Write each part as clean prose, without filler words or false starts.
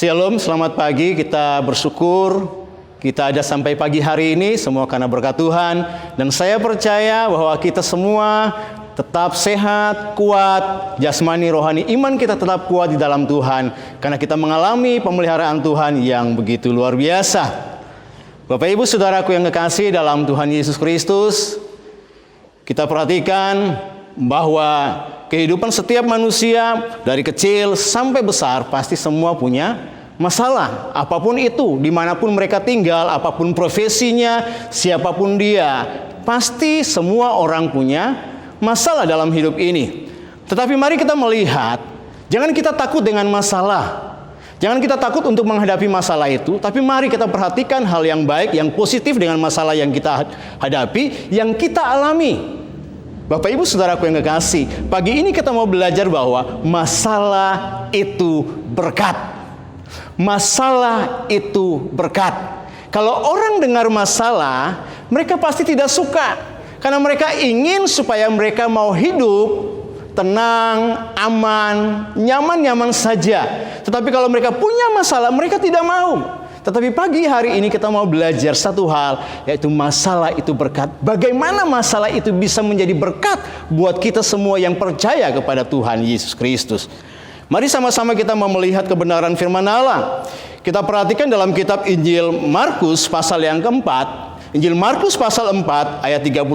Shalom, selamat pagi. Kita bersyukur kita ada sampai pagi hari ini, semua karena berkat Tuhan. Dan saya percaya bahwa kita semua tetap sehat, kuat, jasmani, rohani, iman kita tetap kuat di dalam Tuhan. Karena kita mengalami pemeliharaan Tuhan yang begitu luar biasa. Bapak Ibu Saudaraku yang kekasih dalam Tuhan Yesus Kristus, kita perhatikan bahwa kehidupan setiap manusia dari kecil sampai besar pasti semua punya masalah. Apapun itu, dimanapun mereka tinggal, apapun profesinya, siapapun dia, pasti semua orang punya masalah dalam hidup ini. Tetapi mari kita melihat, jangan kita takut dengan masalah. Jangan kita takut untuk menghadapi masalah itu, tapi mari kita perhatikan hal yang baik, yang positif dengan masalah yang kita hadapi, yang kita alami. Bapak Ibu Saudaraku yang kekasih, pagi ini kita mau belajar bahwa masalah itu berkat. Masalah itu berkat. Kalau orang dengar masalah, mereka pasti tidak suka. Karena mereka ingin supaya mereka mau hidup tenang, aman, nyaman-nyaman saja. Tetapi kalau mereka punya masalah, mereka tidak mau. Tetapi pagi hari ini kita mau belajar satu hal, yaitu masalah itu berkat. Bagaimana masalah itu bisa menjadi berkat buat kita semua yang percaya kepada Tuhan Yesus Kristus. Mari sama-sama kita mau melihat kebenaran firman Allah. Kita perhatikan dalam kitab Injil Markus pasal yang keempat. Injil Markus pasal 4 ayat 35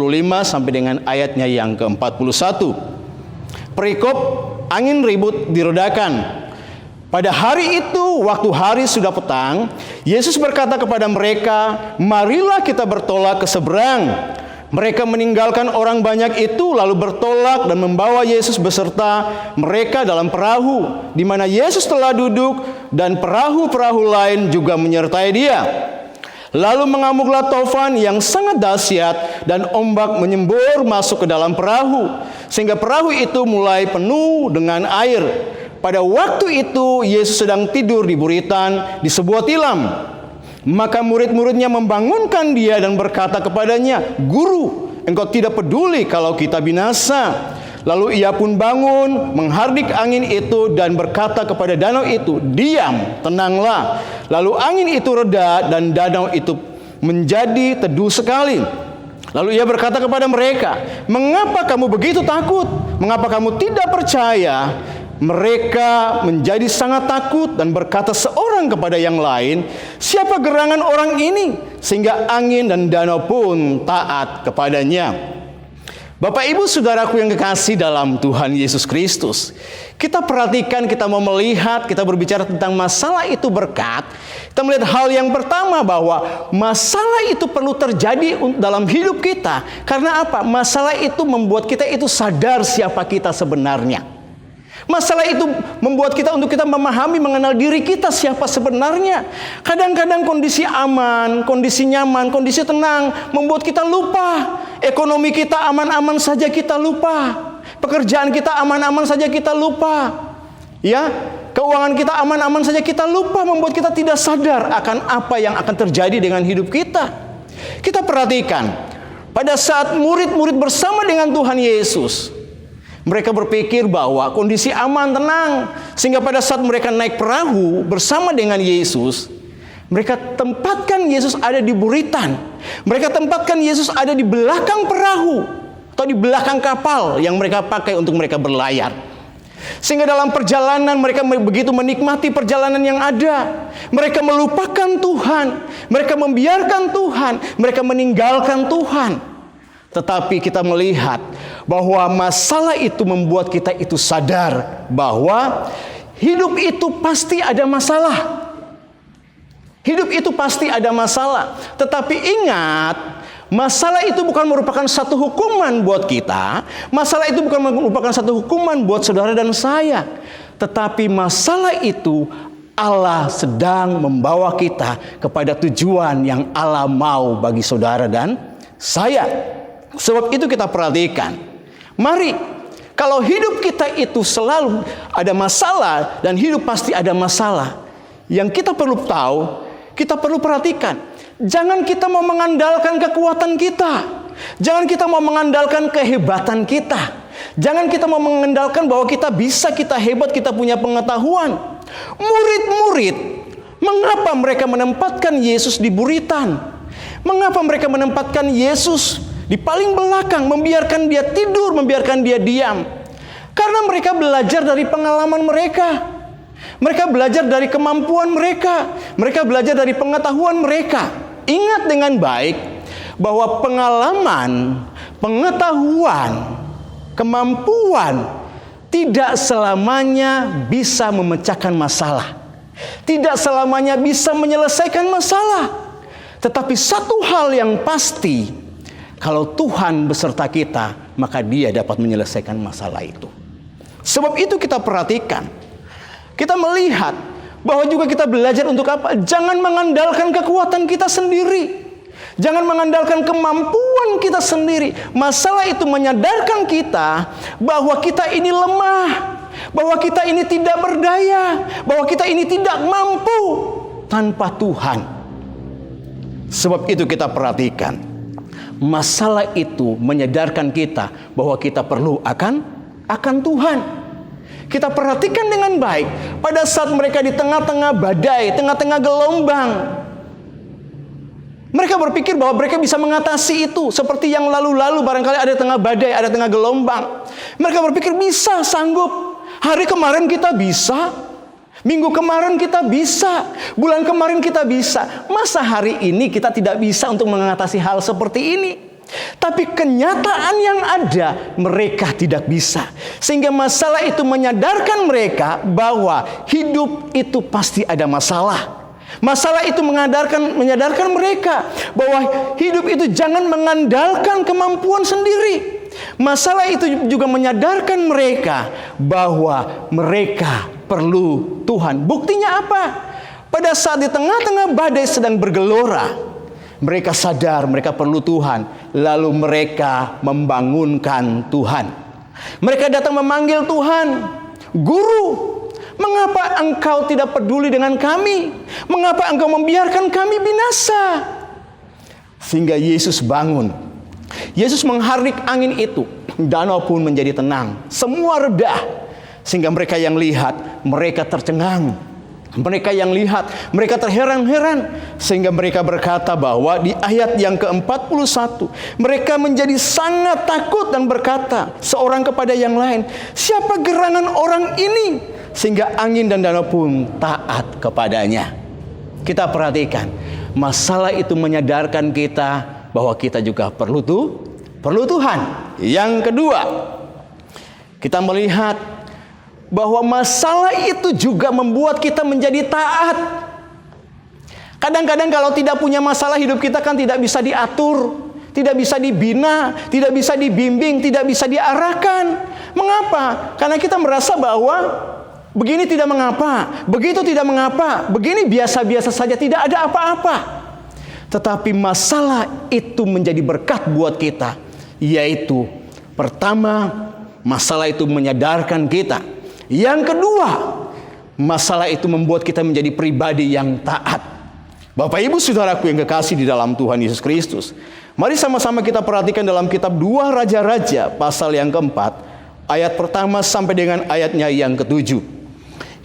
sampai dengan ayatnya yang ke-41. Perikop angin ribut diredakan. Pada hari itu, waktu hari sudah petang, Yesus berkata kepada mereka, "Marilah kita bertolak ke seberang." Mereka meninggalkan orang banyak itu, lalu bertolak dan membawa Yesus beserta mereka dalam perahu, di mana Yesus telah duduk, dan perahu-perahu lain juga menyertai Dia. Lalu mengamuklah tofan yang sangat dahsyat, dan ombak menyembur masuk ke dalam perahu, sehingga perahu itu mulai penuh dengan air. Pada waktu itu Yesus sedang tidur di buritan di sebuah tilam. Maka murid-muridnya membangunkan Dia dan berkata kepadanya, "Guru, Engkau tidak peduli kalau kita binasa." Lalu Ia pun bangun, menghardik angin itu dan berkata kepada danau itu, "Diam, tenanglah." Lalu angin itu reda dan danau itu menjadi teduh sekali. Lalu Ia berkata kepada mereka, "Mengapa kamu begitu takut? Mengapa kamu tidak percaya?" Mereka menjadi sangat takut dan berkata seorang kepada yang lain, "Siapa gerangan orang ini sehingga angin dan danau pun taat kepadanya?" Bapak Ibu Saudaraku yang kekasih dalam Tuhan Yesus Kristus, kita perhatikan, kita mau melihat, kita berbicara tentang masalah itu berkat. Kita melihat hal yang pertama bahwa masalah itu perlu terjadi dalam hidup kita. Karena apa? Masalah itu membuat kita itu sadar siapa kita sebenarnya. Masalah itu membuat kita untuk kita memahami, mengenal diri kita siapa sebenarnya. Kadang-kadang kondisi aman, kondisi nyaman, kondisi tenang membuat kita lupa. Ekonomi kita aman-aman saja kita lupa. Pekerjaan kita aman-aman saja kita lupa. Ya, keuangan kita aman-aman saja kita lupa, membuat kita tidak sadar akan apa yang akan terjadi dengan hidup kita. Kita perhatikan, pada saat murid-murid bersama dengan Tuhan Yesus, mereka berpikir bahwa kondisi aman, tenang. Sehingga pada saat mereka naik perahu bersama dengan Yesus, mereka tempatkan Yesus ada di buritan. Mereka tempatkan Yesus ada di belakang perahu atau di belakang kapal yang mereka pakai untuk mereka berlayar. Sehingga dalam perjalanan mereka begitu menikmati perjalanan yang ada. Mereka melupakan Tuhan. Mereka membiarkan Tuhan. Mereka meninggalkan Tuhan. Tetapi kita melihat bahwa masalah itu membuat kita itu sadar bahwa hidup itu pasti ada masalah. Hidup itu pasti ada masalah. Tetapi ingat, masalah itu bukan merupakan satu hukuman buat kita. Masalah itu bukan merupakan satu hukuman buat saudara dan saya. Tetapi masalah itu Allah sedang membawa kita kepada tujuan yang Allah mau bagi saudara dan saya. Sebab itu kita perhatikan. Mari, kalau hidup kita itu selalu ada masalah, dan hidup pasti ada masalah, yang kita perlu tahu, kita perlu perhatikan. Jangan kita mau mengandalkan kekuatan kita. Jangan kita mau mengandalkan kehebatan kita. Jangan kita mau mengandalkan bahwa kita bisa, kita hebat, kita punya pengetahuan. Murid-murid, mengapa mereka menempatkan Yesus di buritan? Mengapa mereka menempatkan Yesus di paling belakang, membiarkan dia tidur, membiarkan dia diam? Karena mereka belajar dari pengalaman mereka. Mereka belajar dari kemampuan mereka. Mereka belajar dari pengetahuan mereka. Ingat dengan baik bahwa pengalaman, pengetahuan, kemampuan tidak selamanya bisa memecahkan masalah. Tidak selamanya bisa menyelesaikan masalah. Tetapi satu hal yang pasti, kalau Tuhan beserta kita, maka Dia dapat menyelesaikan masalah itu. Sebab itu kita perhatikan, kita melihat bahwa juga kita belajar untuk apa? Jangan mengandalkan kekuatan kita sendiri. Jangan mengandalkan kemampuan kita sendiri. Masalah itu menyadarkan kita bahwa kita ini lemah, bahwa kita ini tidak berdaya, bahwa kita ini tidak mampu tanpa Tuhan. Sebab itu kita perhatikan, masalah itu menyadarkan kita bahwa kita perlu akan Tuhan. Kita perhatikan dengan baik pada saat mereka di tengah-tengah badai, tengah-tengah gelombang. Mereka berpikir bahwa mereka bisa mengatasi itu. Seperti yang lalu-lalu barangkali ada tengah badai, ada tengah gelombang. Mereka berpikir bisa, sanggup. Hari kemarin kita bisa. Minggu kemarin kita bisa. Bulan kemarin kita bisa. Masa hari ini kita tidak bisa untuk mengatasi hal seperti ini? Tapi kenyataan yang ada, mereka tidak bisa. Sehingga masalah itu menyadarkan mereka bahwa hidup itu pasti ada masalah. Masalah itu menyadarkan mereka bahwa hidup itu jangan mengandalkan kemampuan sendiri. Masalah itu juga menyadarkan mereka bahwa mereka perlu Tuhan. Buktinya apa? Pada saat di tengah-tengah badai sedang bergelora, mereka sadar mereka perlu Tuhan. Lalu mereka membangunkan Tuhan. Mereka datang memanggil Tuhan, Guru, mengapa engkau tidak peduli dengan kami? Mengapa engkau membiarkan kami binasa? Sehingga Yesus bangun. Yesus mengharik angin itu. Danau pun menjadi tenang. Semua reda. Sehingga mereka yang lihat, mereka tercengang. Mereka yang lihat, mereka terheran-heran. Sehingga mereka berkata bahwa di ayat yang ke-41, mereka menjadi sangat takut dan berkata seorang kepada yang lain, siapa gerangan orang ini? Sehingga angin dan danau pun taat kepadanya. Kita perhatikan, masalah itu menyadarkan kita bahwa kita juga perlu Tuhan. Yang kedua, kita melihat bahwa masalah itu juga membuat kita menjadi taat. Kadang-kadang kalau tidak punya masalah, hidup kita kan tidak bisa diatur, tidak bisa dibina, tidak bisa dibimbing, tidak bisa diarahkan. Mengapa? Karena kita merasa bahwa begini tidak mengapa, begitu tidak mengapa, begini biasa-biasa saja, tidak ada apa-apa. Tetapi masalah itu menjadi berkat buat kita. Yaitu, pertama, masalah itu menyadarkan kita. Yang kedua, masalah itu membuat kita menjadi pribadi yang taat. Bapak Ibu Saudaraku yang kekasih di dalam Tuhan Yesus Kristus, mari sama-sama kita perhatikan dalam kitab 2 Raja-Raja pasal yang keempat, ayat pertama sampai dengan ayatnya yang ke-7.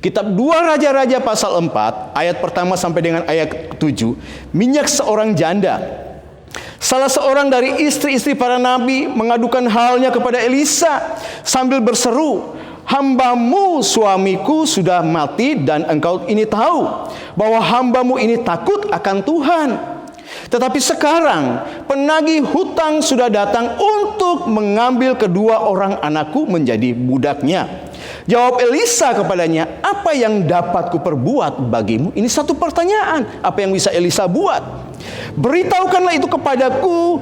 Kitab 2 Raja-Raja pasal 4, ayat pertama sampai dengan ayat ke-7. Minyak seorang janda. Salah seorang dari istri-istri para nabi mengadukan halnya kepada Elisa sambil berseru, hambamu suamiku sudah mati dan engkau ini tahu bahwa hambamu ini takut akan Tuhan. Tetapi sekarang penagih hutang sudah datang untuk mengambil kedua orang anakku menjadi budaknya. Jawab Elisa kepadanya, apa yang dapat kuperbuat bagimu? Ini satu pertanyaan. Apa yang bisa Elisa buat? Beritahukanlah itu kepadaku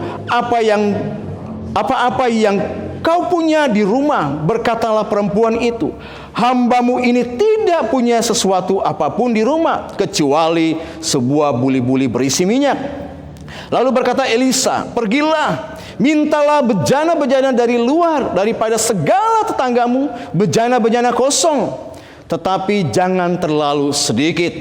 apa-apa yang kau punya di rumah. Berkatalah perempuan itu, hambamu ini tidak punya sesuatu apapun di rumah kecuali sebuah buli-buli berisi minyak. Lalu berkata Elisa, pergilah, mintalah bejana-bejana dari luar daripada segala tetanggamu, bejana-bejana kosong, tetapi jangan terlalu sedikit.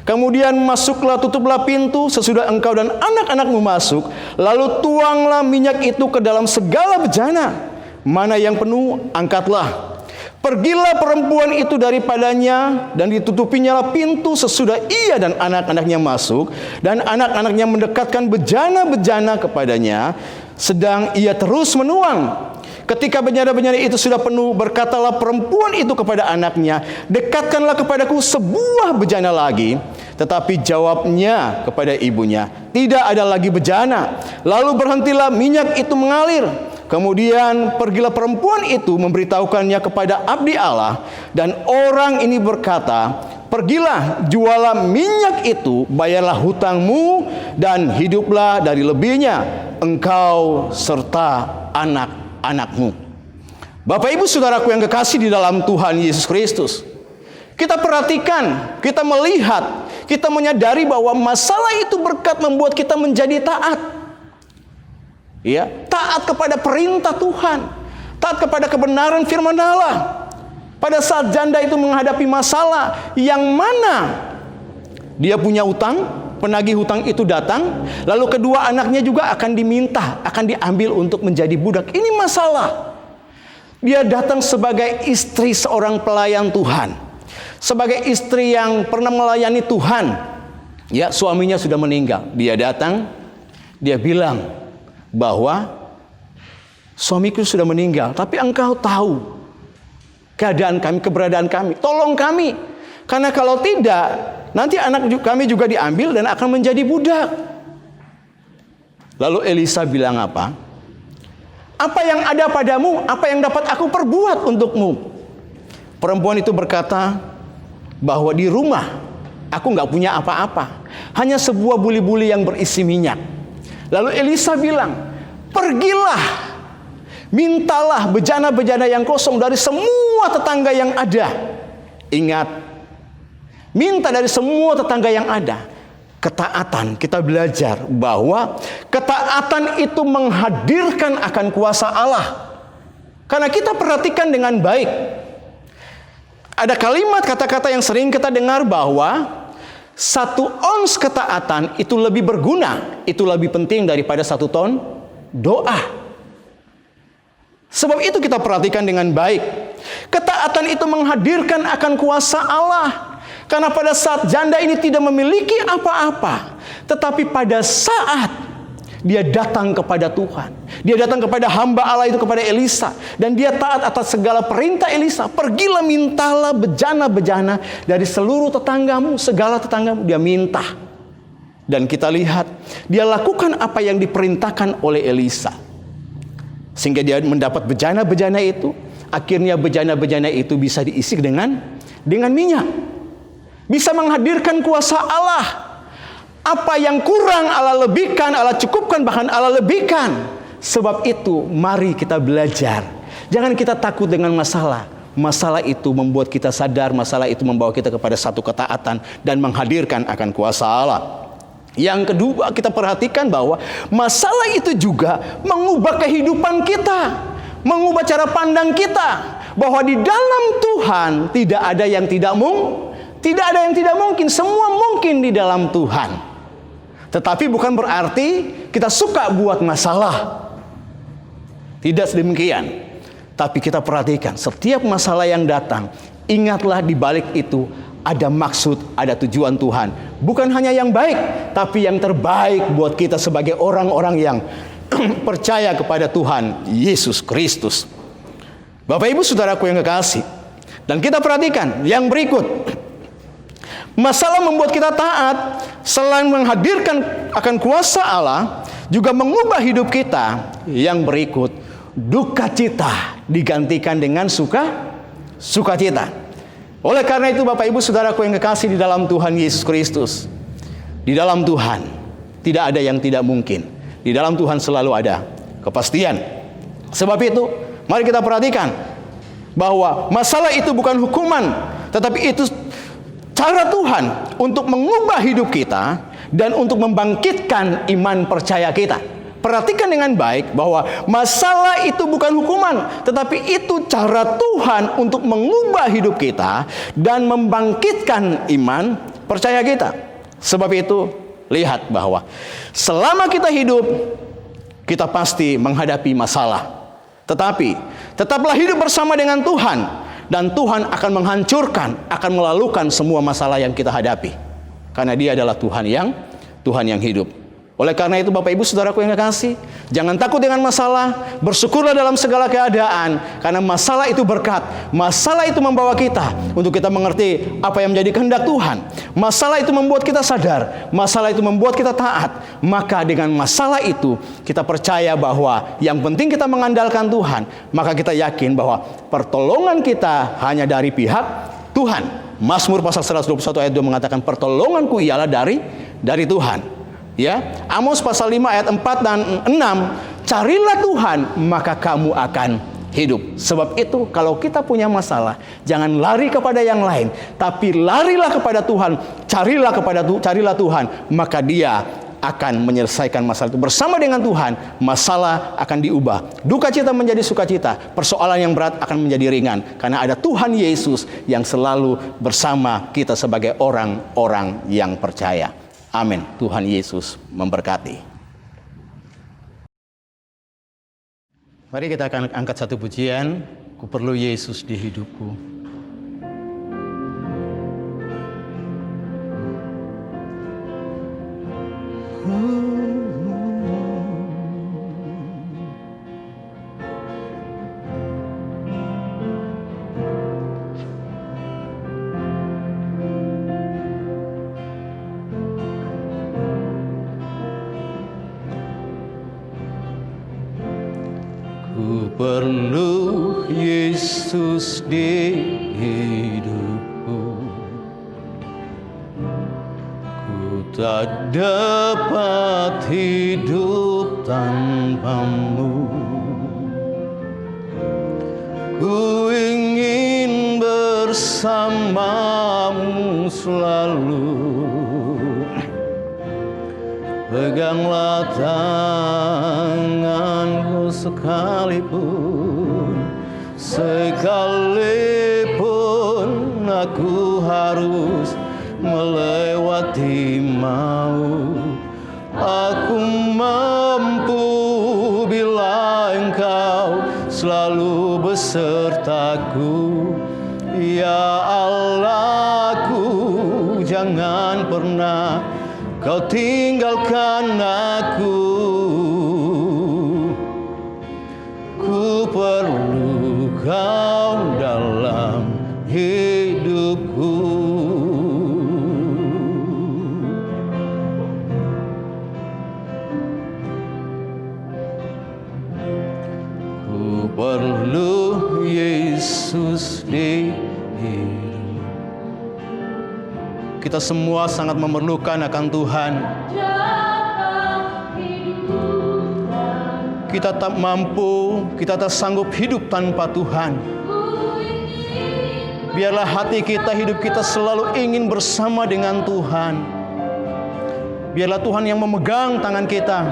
Kemudian masuklah, tutuplah pintu sesudah engkau dan anak-anakmu masuk, lalu tuanglah minyak itu ke dalam segala bejana. Mana yang penuh, angkatlah. Pergilah perempuan itu daripadanya, dan ditutupinya pintu sesudah ia dan anak-anaknya masuk, dan anak-anaknya mendekatkan bejana-bejana kepadanya, sedang ia terus menuang. Ketika bejana-bejana itu sudah penuh, berkatalah perempuan itu kepada anaknya, dekatkanlah kepadaku sebuah bejana lagi. Tetapi jawabnya kepada ibunya, tidak ada lagi bejana. Lalu berhentilah minyak itu mengalir. Kemudian pergilah perempuan itu memberitahukannya kepada abdi Allah, dan orang ini berkata, pergilah, jualah minyak itu, bayarlah hutangmu, dan hiduplah dari lebihnya, engkau serta anak-anakmu. Bapak ibu saudaraku yang kekasih di dalam Tuhan Yesus Kristus, kita perhatikan, kita melihat, kita menyadari bahwa masalah itu berkat membuat kita menjadi taat. Ya, taat kepada perintah Tuhan, taat kepada kebenaran firman Allah. Pada saat janda itu menghadapi masalah yang mana dia punya utang, penagih hutang itu datang, lalu kedua anaknya juga akan diminta, akan diambil untuk menjadi budak. Ini masalah. Dia datang sebagai istri seorang pelayan Tuhan, sebagai istri yang pernah melayani Tuhan. Ya, suaminya sudah meninggal. Dia datang, dia bilang bahwa suamiku sudah meninggal, tapi engkau tahu keadaan kami, keberadaan kami, tolong kami, karena kalau tidak nanti anak kami juga diambil dan akan menjadi budak. Lalu Elisa bilang apa? Apa yang ada padamu, apa yang dapat aku perbuat untukmu? Perempuan itu berkata bahwa di rumah aku nggak punya apa-apa, hanya sebuah buli-buli yang berisi minyak. Lalu Elisa bilang, pergilah, mintalah bejana-bejana yang kosong dari semua tetangga yang ada. Ingat, minta dari semua tetangga yang ada. Ketaatan, kita belajar bahwa ketaatan itu menghadirkan akan kuasa Allah. Karena kita perhatikan dengan baik, ada kalimat kata-kata yang sering kita dengar bahwa 1 ons ketaatan itu lebih berguna, itu lebih penting daripada 1 ton doa. Sebab itu kita perhatikan dengan baik. Ketaatan itu menghadirkan akan kuasa Allah. Karena pada saat janda ini tidak memiliki apa-apa, tetapi pada saat dia datang kepada Tuhan, dia datang kepada hamba Allah itu, kepada Elisa, dan dia taat atas segala perintah Elisa. Pergilah, mintalah bejana-bejana dari seluruh tetanggamu, segala tetanggamu, dia minta. Dan kita lihat, dia lakukan apa yang diperintahkan oleh Elisa, sehingga dia mendapat bejana-bejana itu. Akhirnya bejana-bejana itu bisa diisi dengan minyak, bisa menghadirkan kuasa Allah. Apa yang kurang Allah lebihkan, Allah cukupkan, bahkan Allah lebihkan. Sebab itu mari kita belajar. Jangan kita takut dengan masalah. Masalah itu membuat kita sadar, masalah itu membawa kita kepada satu ketaatan dan menghadirkan akan kuasa Allah. Yang kedua, kita perhatikan bahwa masalah itu juga mengubah kehidupan kita, mengubah cara pandang kita, bahwa di dalam Tuhan tidak ada yang tidak mungkin, semua mungkin di dalam Tuhan. Tetapi bukan berarti kita suka buat masalah. Tidak demikian. Tapi kita perhatikan setiap masalah yang datang, ingatlah di balik itu ada maksud, ada tujuan Tuhan. Bukan hanya yang baik, tapi yang terbaik buat kita sebagai orang-orang yang percaya kepada Tuhan Yesus Kristus. Bapak ibu saudaraku yang kekasih, dan kita perhatikan yang berikut. Masalah membuat kita taat, selain menghadirkan akan kuasa Allah, juga mengubah hidup kita. Yang berikut, duka cita digantikan dengan sukacita. Oleh karena itu Bapak ibu saudaraku yang kekasih di dalam Tuhan Yesus Kristus, di dalam Tuhan tidak ada yang tidak mungkin. Di dalam Tuhan selalu ada kepastian. Sebab itu mari kita perhatikan bahwa masalah itu bukan hukuman, tetapi itu cara Tuhan untuk mengubah hidup kita dan untuk membangkitkan iman percaya kita. Perhatikan dengan baik bahwa masalah itu bukan hukuman, tetapi itu cara Tuhan untuk mengubah hidup kita dan membangkitkan iman percaya kita. Sebab itu, lihat bahwa selama kita hidup, kita pasti menghadapi masalah. Tetapi tetaplah hidup bersama dengan Tuhan, Dan Tuhan akan menghancurkan, akan melalukan semua masalah yang kita hadapi. Karena Dia adalah Tuhan yang hidup. Oleh karena itu Bapak Ibu Saudaraku yang kekasih, jangan takut dengan masalah, bersyukurlah dalam segala keadaan. Karena masalah itu berkat, masalah itu membawa kita untuk kita mengerti apa yang menjadi kehendak Tuhan. Masalah itu membuat kita sadar, masalah itu membuat kita taat. Maka dengan masalah itu kita percaya bahwa yang penting kita mengandalkan Tuhan. Maka kita yakin bahwa pertolongan kita hanya dari pihak Tuhan. Mazmur pasal 121 ayat 2 mengatakan pertolonganku ialah dari Tuhan. Ya, Amos pasal 5 ayat 4 dan 6, carilah Tuhan maka kamu akan hidup. Sebab itu kalau kita punya masalah, jangan lari kepada yang lain, tapi larilah kepada Tuhan, carilah Tuhan, maka Dia akan menyelesaikan masalah itu. Bersama dengan Tuhan, masalah akan diubah. Duka cita menjadi sukacita, persoalan yang berat akan menjadi ringan. Karena ada Tuhan Yesus yang selalu bersama kita sebagai orang-orang yang percaya. Amin. Tuhan Yesus memberkati. Mari kita akan angkat satu pujian. Ku perlu Yesus di hidupku. Perlu Yesus di hidupku. Ku tak dapat hidup tanpamu. Ku ingin bersamamu selalu. Peganglah tanganku sekalipun aku harus melewati maut. Aku mampu bila Engkau selalu besertaku. Ya Allahku, jangan pernah Kau tinggalkan aku. Ku perlu Kau dalam hidupku. Ku perlu Yesus di hidup. Kita semua sangat memerlukan akan Tuhan. Kita tak mampu, kita tak sanggup hidup tanpa Tuhan. Biarlah hati kita, hidup kita selalu ingin bersama dengan Tuhan. Biarlah Tuhan yang memegang tangan kita.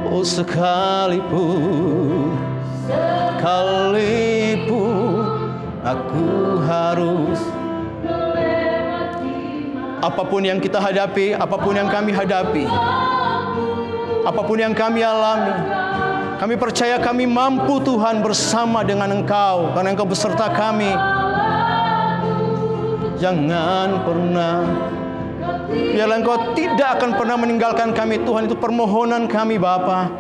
Oh sekalipun aku harus, apapun yang kita hadapi, apapun yang kami hadapi, apapun yang kami alami, kami percaya kami mampu Tuhan bersama dengan Engkau, karena Engkau beserta kami. Jangan pernah, biarlah Engkau tidak akan pernah meninggalkan kami Tuhan. Itu permohonan kami Bapa.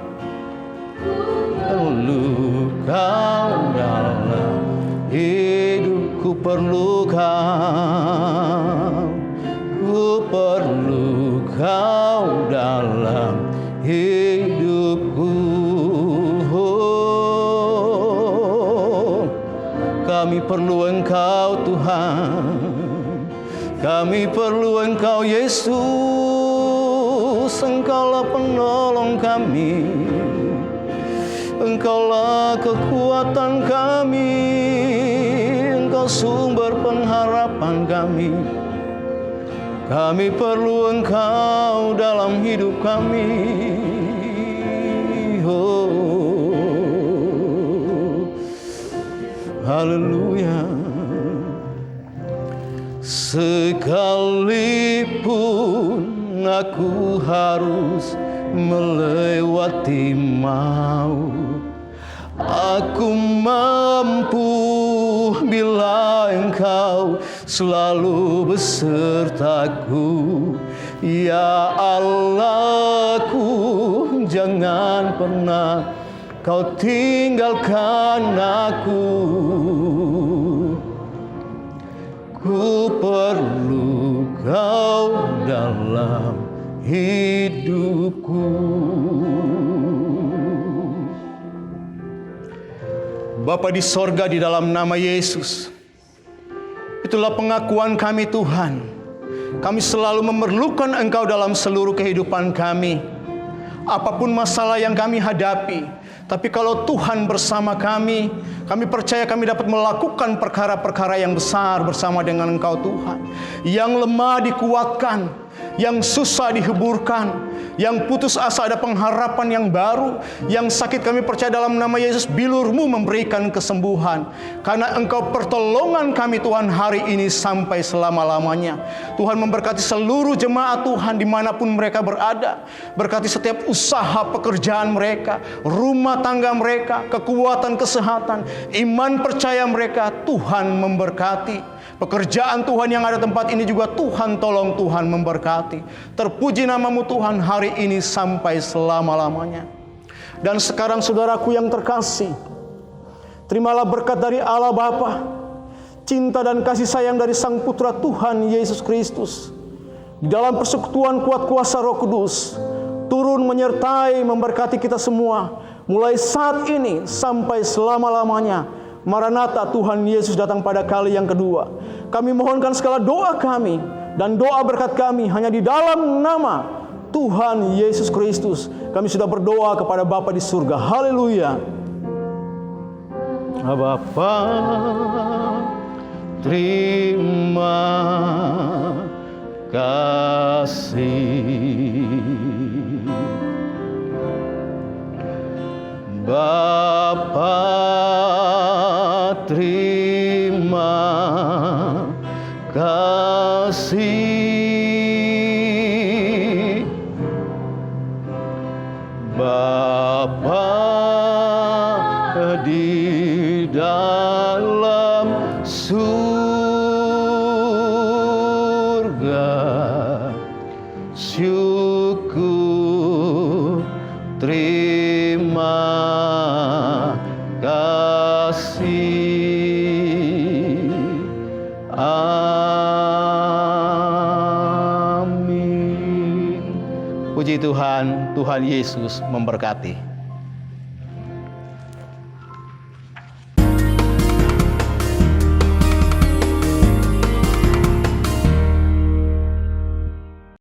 Perlu Kau dalam hidupku, perlu Kau. Ku perlu Kau dalam hidupku. Kami perlu Engkau Tuhan. Kami perlu Engkau Yesus. Engkaulah penolong kami. Engkaulah kekuatan kami. Engkau sumber pengharapan kami. Kami perlu Engkau dalam hidup kami. Oh, haleluya. Sekalipun aku harus melewati maut, Aku mampu bila Engkau selalu besertaku. Ya Allahku, jangan pernah Kau tinggalkan aku. Ku perlu Kau dalam hidupku. Bapa di sorga, di dalam nama Yesus, itulah pengakuan kami Tuhan. Kami selalu memerlukan Engkau dalam seluruh kehidupan kami. Apapun masalah yang kami hadapi, tapi kalau Tuhan bersama kami percaya kami dapat melakukan perkara-perkara yang besar bersama dengan Engkau Tuhan. Yang lemah dikuatkan, yang susah dihiburkan, yang putus asa ada pengharapan yang baru, yang sakit kami percaya dalam nama Yesus bilur-Mu memberikan kesembuhan. Karena Engkau pertolongan kami Tuhan hari ini sampai selama-lamanya. Tuhan memberkati seluruh jemaat Tuhan dimanapun mereka berada. Berkati setiap usaha pekerjaan mereka, rumah tangga mereka, kekuatan kesehatan, iman percaya mereka. Tuhan memberkati. Pekerjaan Tuhan yang ada tempat ini juga Tuhan tolong, Tuhan memberkati. Terpuji nama-Mu Tuhan hari ini sampai selama-lamanya. Dan sekarang saudaraku yang terkasih, terimalah berkat dari Allah Bapa, cinta dan kasih sayang dari Sang Putra Tuhan Yesus Kristus, di dalam persekutuan kuat kuasa Roh Kudus, turun menyertai memberkati kita semua, mulai saat ini sampai selama-lamanya. Maranatha, Tuhan Yesus datang pada kali yang kedua. Kami mohonkan segala doa kami dan doa berkat kami hanya di dalam nama Tuhan Yesus Kristus. Kami sudah berdoa kepada Bapa di surga. Haleluya. Bapa, terima kasih. Bapa, terima kasih. Bapa di dalam surga, syukur terima kasih. Amin. Puji Tuhan, Tuhan Yesus memberkati.